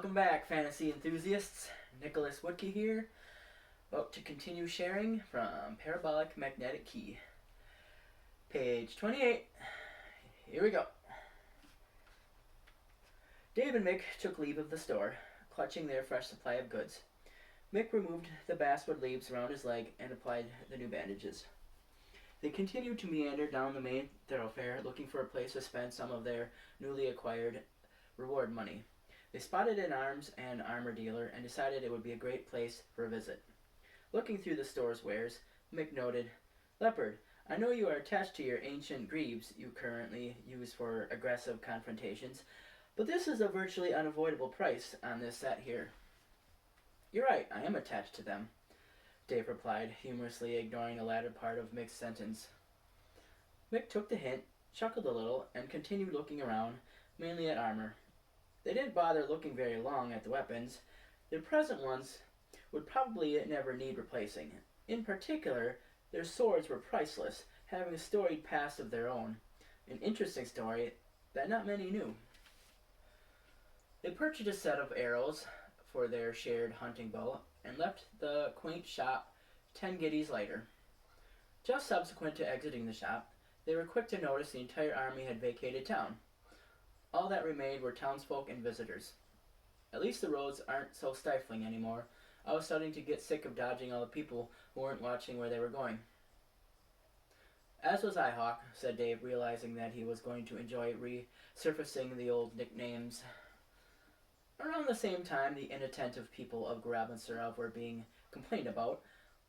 Welcome back, fantasy enthusiasts. Nicholas Woodkey here, about to continue sharing from Parabolic Magnetic Key. Page 28. Here we go. Dave and Mick took leave of the store, clutching their fresh supply of goods. Mick removed the basswood leaves around his leg and applied the new bandages. They continued to meander down the main thoroughfare, looking for a place to spend some of their newly acquired reward money. They spotted an arms and armor dealer and decided it would be a great place for a visit. Looking through the store's wares, Mick noted, "Leopard, I know you are attached to your ancient greaves you currently use for aggressive confrontations, but this is a virtually unavoidable price on this set here." "You're right, I am attached to them," Dave replied, humorously ignoring the latter part of Mick's sentence. Mick took the hint, chuckled a little, and continued looking around, mainly at armor. They didn't bother looking very long at the weapons. Their present ones would probably never need replacing. In particular, their swords were priceless, having a storied past of their own. An interesting story that not many knew. They purchased a set of arrows for their shared hunting bow and left the quaint shop 10 guineas later. Just subsequent to exiting the shop, they were quick to notice the entire army had vacated town. All that remained were townsfolk and visitors. "At least the roads aren't so stifling anymore. I was starting to get sick of dodging all the people who weren't watching where they were going." "As was I, Hawk," said Dave, realizing that he was going to enjoy resurfacing the old nicknames. Around the same time the inattentive people of Grabenserov were being complained about,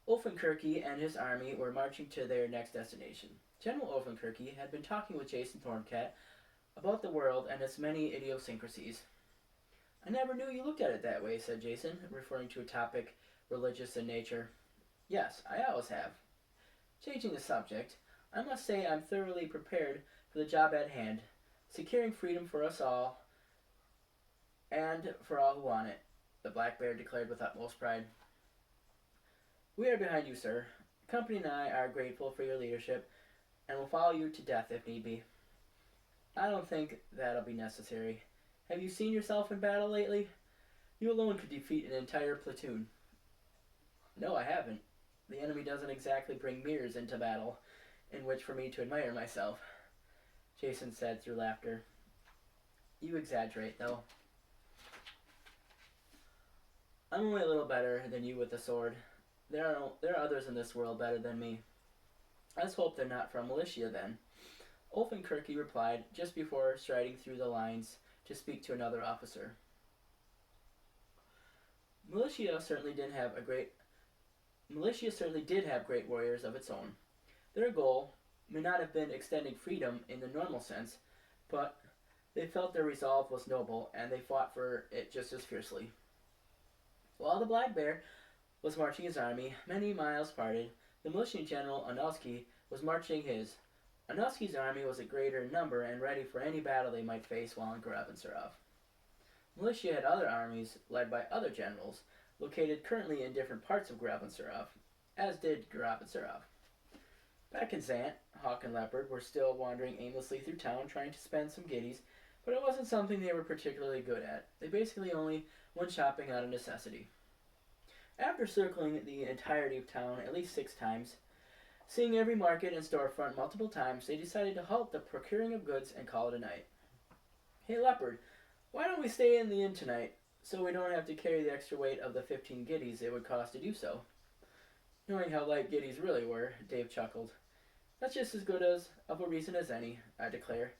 Oefenkirky and his army were marching to their next destination. General Oefenkirky had been talking with Jason Thorncat about the world and its many idiosyncrasies. "I never knew you looked at it that way," said Jason, referring to a topic religious in nature. "Yes, I always have. Changing the subject, I must say I'm thoroughly prepared for the job at hand, securing freedom for us all and for all who want it," the Black Bear declared with utmost pride. "We are behind you, sir. The company and I are grateful for your leadership and will follow you to death if need be." "I don't think that'll be necessary. Have you seen yourself in battle lately? You alone could defeat an entire platoon." "No, I haven't. The enemy doesn't exactly bring mirrors into battle in which for me to admire myself," Jason said through laughter. "You exaggerate, though. I'm only a little better than you with the sword. There are others in this world better than me." "Let's hope they're not from militia, then," Oefenkirky replied, just before striding through the lines to speak to another officer. Militia certainly did have great warriors of its own. Their goal may not have been extending freedom in the normal sense, but they felt their resolve was noble, and they fought for it just as fiercely. While the Black Bear was marching his army, many miles parted, the militia general Anowski was marching his. Anowski's army was a greater in number and ready for any battle they might face while in Grabenserov. Militia had other armies led by other generals, located currently in different parts of Grabenserov, as did Grabenserov. Back in Zant, Hawk and Leopard were still wandering aimlessly through town trying to spend some guineas, but it wasn't something they were particularly good at. They basically only went shopping out of necessity. After circling the entirety of town at least 6 times, seeing every market and storefront multiple times, they decided to halt the procuring of goods and call it a night. "Hey, Leopard, why don't we stay in the inn tonight, so we don't have to carry the extra weight of the 15 guineas it would cost to do so?" Knowing how light guineas really were, Dave chuckled. "That's just as good of a reason as any, I declare.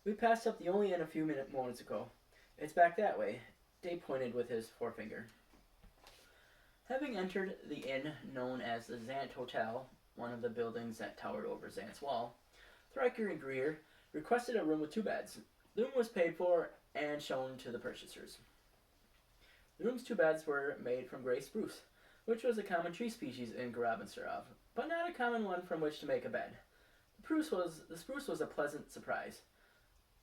We passed up the only inn a few moments ago. It's back that way." Dave pointed with his forefinger. Having entered the inn known as the Zant Hotel, one of the buildings that towered over Zant's wall, Thriker and Greer requested a room with 2 beds. The room was paid for and shown to the purchasers. The room's 2 beds were made from gray spruce, which was a common tree species in Grabenserov, but not a common one from which to make a bed. The spruce was a pleasant surprise.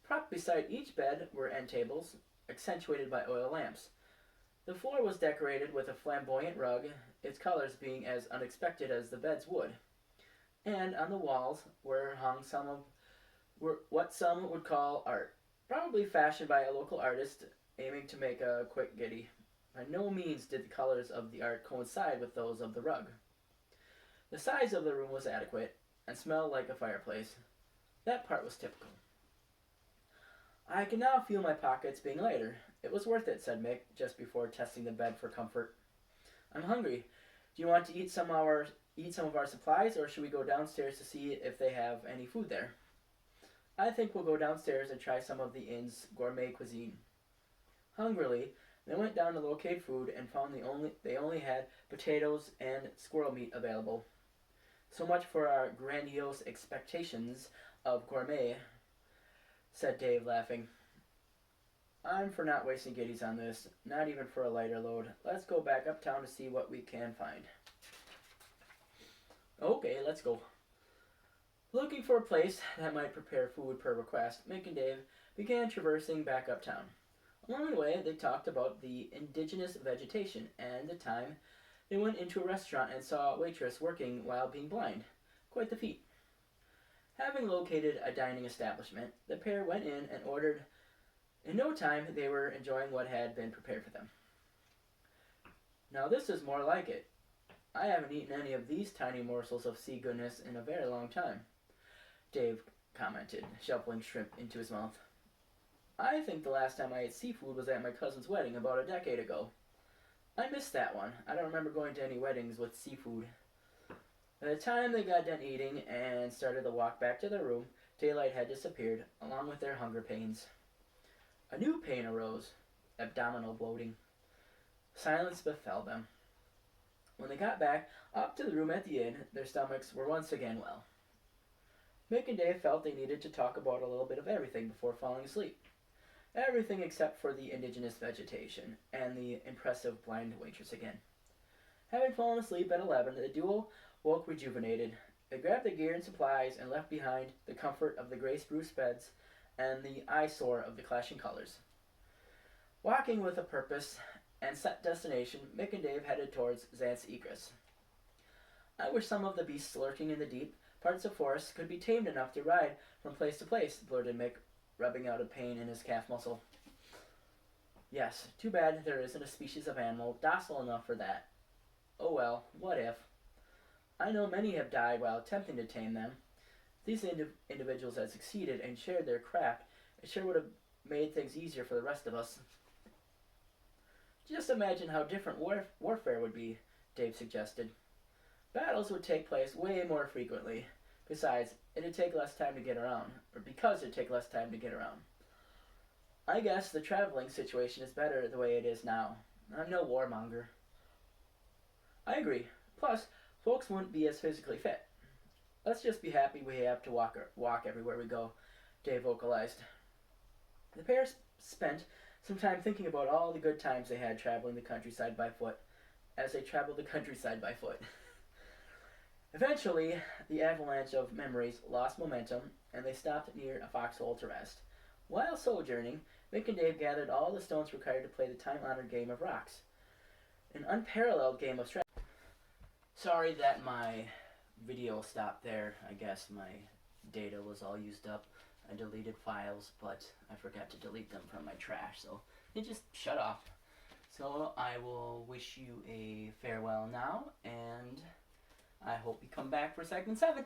Propped beside each bed were end tables, accentuated by oil lamps. The floor was decorated with a flamboyant rug, its colors being as unexpected as the bed's wood. And on the walls were hung what some would call art, probably fashioned by a local artist aiming to make a quick giddy. By no means did the colors of the art coincide with those of the rug. The size of the room was adequate, and smelled like a fireplace. That part was typical. I can now feel my pockets being lighter. It was worth it, said Mick, just before testing the bed for comfort. I'm hungry. Do you want to eat some of our supplies, or should we go downstairs to see if they have any food there? I think we'll go downstairs and try some of the inn's gourmet cuisine. Hungrily, they went down to locate food and found they only had potatoes and squirrel meat available. So much for our grandiose expectations of gourmet, said Dave, laughing. I'm for not wasting giddies on this, not even for a lighter load. Let's go back uptown to see what we can find. Okay, let's go. Looking for a place that might prepare food per request, Mick and Dave began traversing back uptown. Along the way, they talked about the indigenous vegetation and the time they went into a restaurant and saw a waitress working while being blind. Quite the feat. Having located a dining establishment, the pair went in and ordered. In no time, they were enjoying what had been prepared for them. Now this is more like it. I haven't eaten any of these tiny morsels of sea goodness in a very long time, Dave commented, shoveling shrimp into his mouth. I think the last time I ate seafood was at my cousin's wedding about a decade ago. I missed that one. I don't remember going to any weddings with seafood. By the time they got done eating and started the walk back to their room, daylight had disappeared, along with their hunger pains. A new pain arose, abdominal bloating. Silence befell them. When they got back up to the room at the inn, their stomachs were once again well. Mick and Dave felt they needed to talk about a little bit of everything before falling asleep. Everything except for the indigenous vegetation and the impressive blind waitress again. Having fallen asleep at 11, the duo woke rejuvenated. They grabbed their gear and supplies and left behind the comfort of the gray spruce beds and the eyesore of the clashing colors. Walking with a purpose and set destination, Mick and Dave headed towards Xant's Egress. I wish some of the beasts lurking in the deep parts of forest could be tamed enough to ride from place to place, blurted Mick, rubbing out a pain in his calf muscle. Yes, too bad there isn't a species of animal docile enough for that. Oh well, what if? I know many have died while attempting to tame them. If these individuals had succeeded and shared their craft, it sure would have made things easier for the rest of us. Just imagine how different warfare would be, Dave suggested. Battles would take place way more frequently. Besides, it'd take less time to get around, or because it'd take less time to get around. I guess the traveling situation is better the way it is now. I'm no warmonger. I agree. Plus, folks wouldn't be as physically fit. Let's just be happy we have to walk everywhere we go, Dave vocalized. The pair spent some time thinking about all the good times they had traveling the countryside by foot, as they traveled the countryside by foot. Eventually, the avalanche of memories lost momentum, and they stopped near a foxhole to rest. While sojourning, Mick and Dave gathered all the stones required to play the time-honored game of rocks. An unparalleled game of strategy. Sorry that my video stopped there. I guess my data was all used up. I deleted files, but I forgot to delete them from my trash, so it just shut off. So I will wish you a farewell now, and I hope you come back for segment 7.